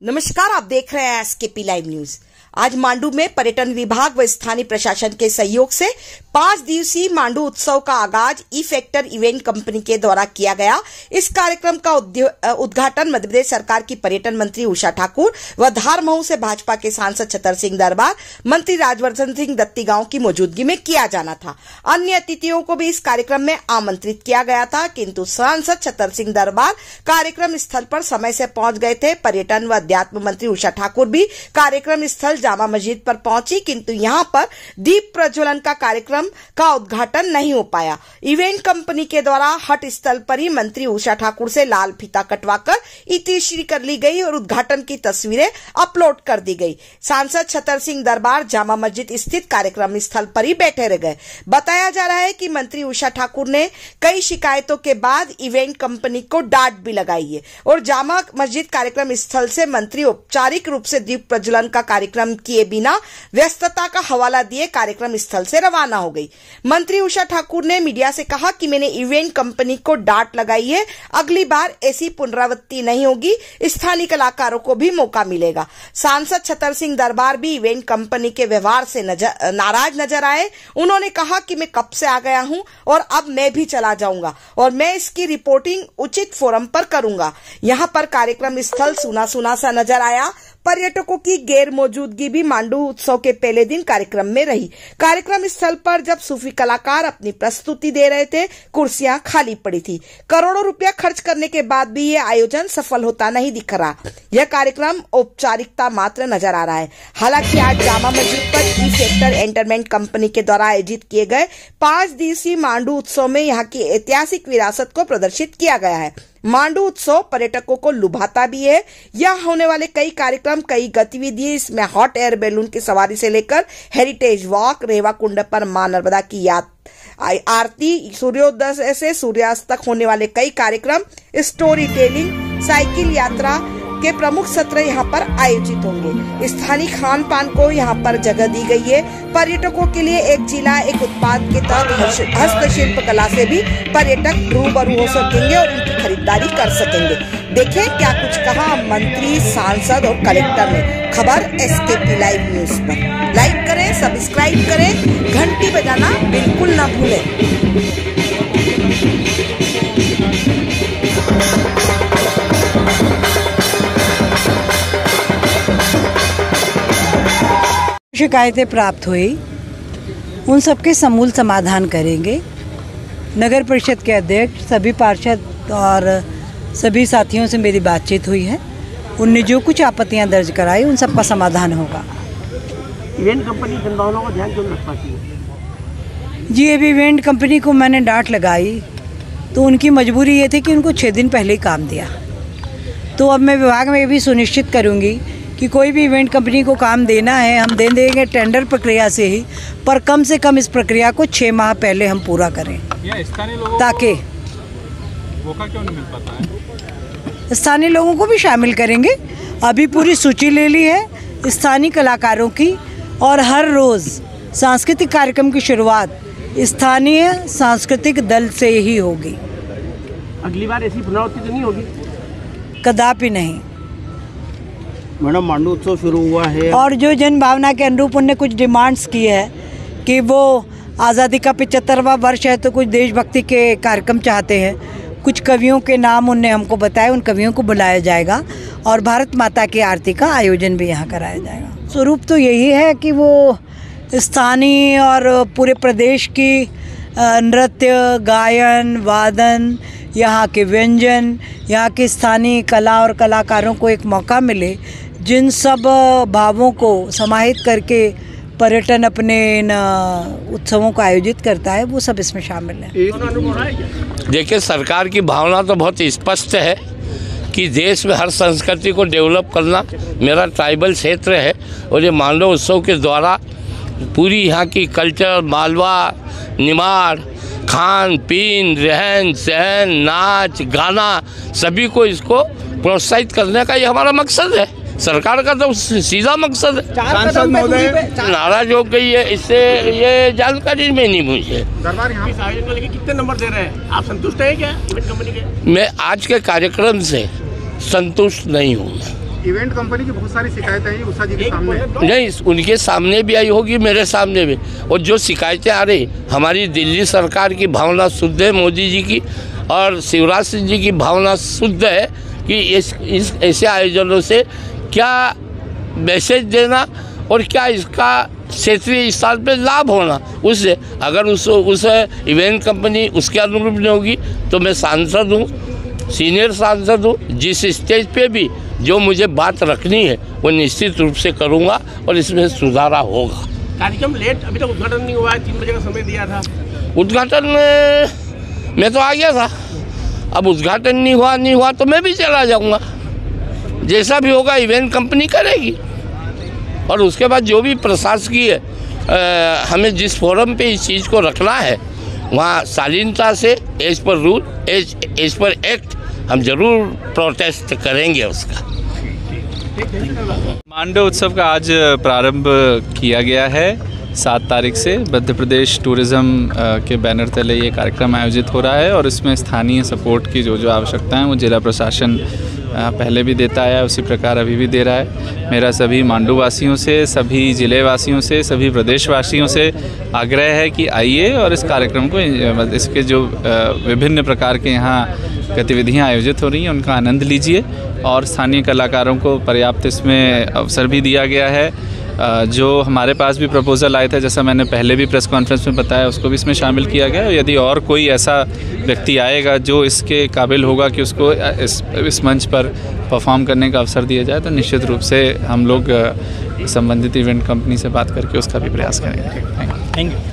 नमस्कार, आप देख रहे हैं एसकेपी लाइव न्यूज। आज मांडू में पर्यटन विभाग व स्थानीय प्रशासन के सहयोग से 5 दिवसीय मांडू उत्सव का आगाज ई फैक्टर इवेंट कंपनी के द्वारा किया गया। इस कार्यक्रम का उद्घाटन मध्य प्रदेश सरकार की पर्यटन मंत्री उषा ठाकुर व धार-महू से भाजपा के सांसद छतर सिंह दरबार, मंत्री राजवर्धन सिंह दत्तीगांव की मौजूदगी में किया जाना था। अन्य अतिथियों को भी इस कार्यक्रम में आमंत्रित किया गया था, किंतु सांसद छतर सिंह दरबार कार्यक्रम स्थल पर समय से पहुंच गए थे। पर्यटन व अध्यात्म मंत्री उषा ठाकुर भी कार्यक्रम स्थल जामा मस्जिद पर पहुंची, किंतु यहां पर दीप प्रज्वलन का कार्यक्रम का उद्घाटन नहीं हो पाया। इवेंट कंपनी के द्वारा हट स्थल पर ही मंत्री उषा ठाकुर से लाल फीता कटवाकर इतिश्री कर ली गई और उद्घाटन की तस्वीरें अपलोड कर दी गई। सांसद छतर सिंह दरबार जामा मस्जिद स्थित कार्यक्रम स्थल पर ही बैठे रह गए। बताया जा रहा है कि मंत्री उषा ठाकुर ने कई शिकायतों के बाद इवेंट कंपनी को डांट भी लगाई है और जामा मस्जिद कार्यक्रम स्थल से मंत्री औपचारिक रूप से दीप प्रज्वलन का कार्यक्रम किए बिना व्यस्तता का हवाला दिए कार्यक्रम स्थल से रवाना हो गई। मंत्री उषा ठाकुर ने मीडिया से कहा कि मैंने इवेंट कंपनी को डांट लगाई है, अगली बार ऐसी पुनरावृत्ति नहीं होगी, स्थानीय कलाकारों को भी मौका मिलेगा। सांसद छतर सिंह दरबार भी इवेंट कंपनी के व्यवहार से नाराज नजर आए। उन्होंने कहा कि मैं कब से आ गया हूं और अब मैं भी चला जाऊंगा और मैं इसकी रिपोर्टिंग उचित फोरम पर करूंगा। यहां पर कार्यक्रम स्थल सुना सुना सा नजर आया। पर्यटकों की गैर मौजूदगी भी मांडू उत्सव के पहले दिन कार्यक्रम में रही। कार्यक्रम स्थल पर जब सूफी कलाकार अपनी प्रस्तुति दे रहे थे, कुर्सियां खाली पड़ी थी। करोड़ों रुपया खर्च करने के बाद भी ये आयोजन सफल होता नहीं दिख रहा। यह कार्यक्रम औपचारिकता मात्र नजर आ रहा है। हालांकि आज जामा मस्जिद पर ई फैक्टर एंटरटेनमेंट कंपनी के द्वारा आयोजित किए गए 5 दिवसीय मांडू उत्सव में यहाँ की ऐतिहासिक विरासत को प्रदर्शित किया गया है। मांडू उत्सव पर्यटकों को लुभाता भी है। यह होने वाले कई कार्यक्रम, कई गतिविधियां, इसमें हॉट एयर बैलून की सवारी से लेकर हेरिटेज वॉक, रेवा कुंड पर मां नर्मदा की आरती, सूर्योदय से सूर्यास्त तक होने वाले कई कार्यक्रम, स्टोरी टेलिंग, साइकिल यात्रा के प्रमुख सत्र यहाँ पर आयोजित होंगे। स्थानीय खान पान को यहाँ पर जगह दी गई है। पर्यटकों के लिए एक जिला एक उत्पाद के तहत हस्तशिल्प कला से भी पर्यटक रूबरू हो सकेंगे और इनकी खरीदारी कर सकेंगे। देखें क्या कुछ कहा मंत्री, सांसद और कलेक्टर ने। खबर एसकेपी लाइव न्यूज पर। लाइक करें, सब्सक्राइब करें, घंटी बजाना बिल्कुल ना भूलें। शिकायतें प्राप्त हुई, उन सबके समूल समाधान करेंगे। नगर परिषद के अध्यक्ष, सभी पार्षद और सभी साथियों से मेरी बातचीत हुई है। उनने जो कुछ आपत्तियां दर्ज कराई उन सब का समाधान होगा। इवेंट कंपनी जनभावनाओं का ध्यान क्यों रख पाती है? जी, अभी इवेंट कंपनी को मैंने डांट लगाई तो उनकी मजबूरी ये थी कि उनको 6 दिन पहले ही काम दिया। तो अब मैं विभाग में ये भी सुनिश्चित करूँगी कि कोई भी इवेंट कंपनी को काम देना है, हम दे देंगे टेंडर प्रक्रिया से ही, पर कम से कम इस प्रक्रिया को 6 माह पहले हम पूरा करें, ताकि मौका क्यों नहीं मिल पाता है? स्थानीय लोगों को भी शामिल करेंगे। अभी पूरी सूची ले ली है स्थानीय कलाकारों की और हर रोज़ सांस्कृतिक कार्यक्रम की शुरुआत स्थानीय सांस्कृतिक दल से ही होगी। अगली बार ऐसी पुनरावृत्ति तो नहीं होगी? कदापि नहीं। मैडम, मांडू उत्सव शुरू हुआ है और जो जन भावना के अनुरूप उनने कुछ डिमांड्स की है कि वो आज़ादी का 75वां वर्ष है तो कुछ देशभक्ति के कार्यक्रम चाहते हैं। कुछ कवियों के नाम उनने हमको बताए, उन कवियों को बुलाया जाएगा और भारत माता की आरती का आयोजन भी यहाँ कराया जाएगा। स्वरूप तो यही है कि वो स्थानीय और पूरे प्रदेश की नृत्य, गायन, वादन, यहाँ के व्यंजन, यहाँ के स्थानीय कला और कलाकारों को एक मौका मिले, जिन सब भावों को समाहित करके पर्यटन अपने इन उत्सवों को आयोजित करता है, वो सब इसमें शामिल है। देखिए, सरकार की भावना तो बहुत स्पष्ट है कि देश में हर संस्कृति को डेवलप करना। मेरा ट्राइबल क्षेत्र है और ये मांडू उत्सव के द्वारा पूरी यहाँ की कल्चर, मालवा, निमाड़, खान पीन, रहन सहन, नाच गाना, सभी को इसको प्रोत्साहित करने का ये हमारा मकसद है। सरकार का तो सीधा मकसद है। सांसद महोदय नाराज हो गई है, इससे ये जानकारी में नहीं मुझे। दरबार यहाँ इस आयोजन को लेकर कितने नंबर दे रहे हैं? आप संतुष्ट हैं क्या इवेंट कंपनी के? मैं आज के कार्यक्रम से संतुष्ट नहीं हूँ। इवेंट कंपनी की बहुत सारी शिकायतें हैं उषा जी के सामने। नहीं, उनके सामने भी आई होगी, मेरे सामने भी। और जो शिकायतें आ रही, हमारी दिल्ली सरकार की भावना शुद्ध है, मोदी जी की और शिवराज सिंह जी की भावना शुद्ध है कि इस ऐसे आयोजनों से क्या मैसेज देना और क्या इसका क्षेत्रीय स्तर पे लाभ होना। उससे अगर उस इवेंट कंपनी उसके अनुरूप नहीं होगी तो मैं सांसद हूँ, सीनियर सांसद हूँ, जिस स्टेज पे भी जो मुझे बात रखनी है वो निश्चित रूप से करूँगा और इसमें सुधारा होगा। कार्यक्रम लेट, अभी तक उद्घाटन नहीं हुआ है, 3 बजे का समय दिया था। उद्घाटन मैं तो आ गया था, अब उद्घाटन नहीं हुआ तो मैं भी चला जाऊँगा। जैसा भी होगा इवेंट कंपनी करेगी और उसके बाद जो भी प्रशासकीय हमें जिस फोरम पे इस चीज़ को रखना है वहाँ शालीनता से as per rule as per act हम जरूर प्रोटेस्ट करेंगे उसका। मांडू उत्सव का आज प्रारंभ किया गया है। 7 तारीख से मध्य प्रदेश टूरिज़्म के बैनर तले ये कार्यक्रम आयोजित हो रहा है और इसमें स्थानीय सपोर्ट की जो आवश्यकता है वो जिला प्रशासन पहले भी देता है, उसी प्रकार अभी भी दे रहा है। मेरा सभी मांडू वासियों से, सभी ज़िले वासियों से, सभी प्रदेशवासियों से आग्रह है कि आइए और इस कार्यक्रम को, इसके जो विभिन्न प्रकार के यहाँ गतिविधियाँ आयोजित हो रही हैं उनका आनंद लीजिए। और स्थानीय कलाकारों को पर्याप्त इसमें अवसर भी दिया गया है। जो हमारे पास भी प्रपोज़ल आए थे, जैसा मैंने पहले भी प्रेस कॉन्फ्रेंस में बताया, उसको भी इसमें शामिल किया गया है। यदि और कोई ऐसा व्यक्ति आएगा जो इसके काबिल होगा कि उसको इस मंच पर परफॉर्म करने का अवसर दिया जाए तो निश्चित रूप से हम लोग संबंधित इवेंट कंपनी से बात करके उसका भी प्रयास करेंगे। Thank you.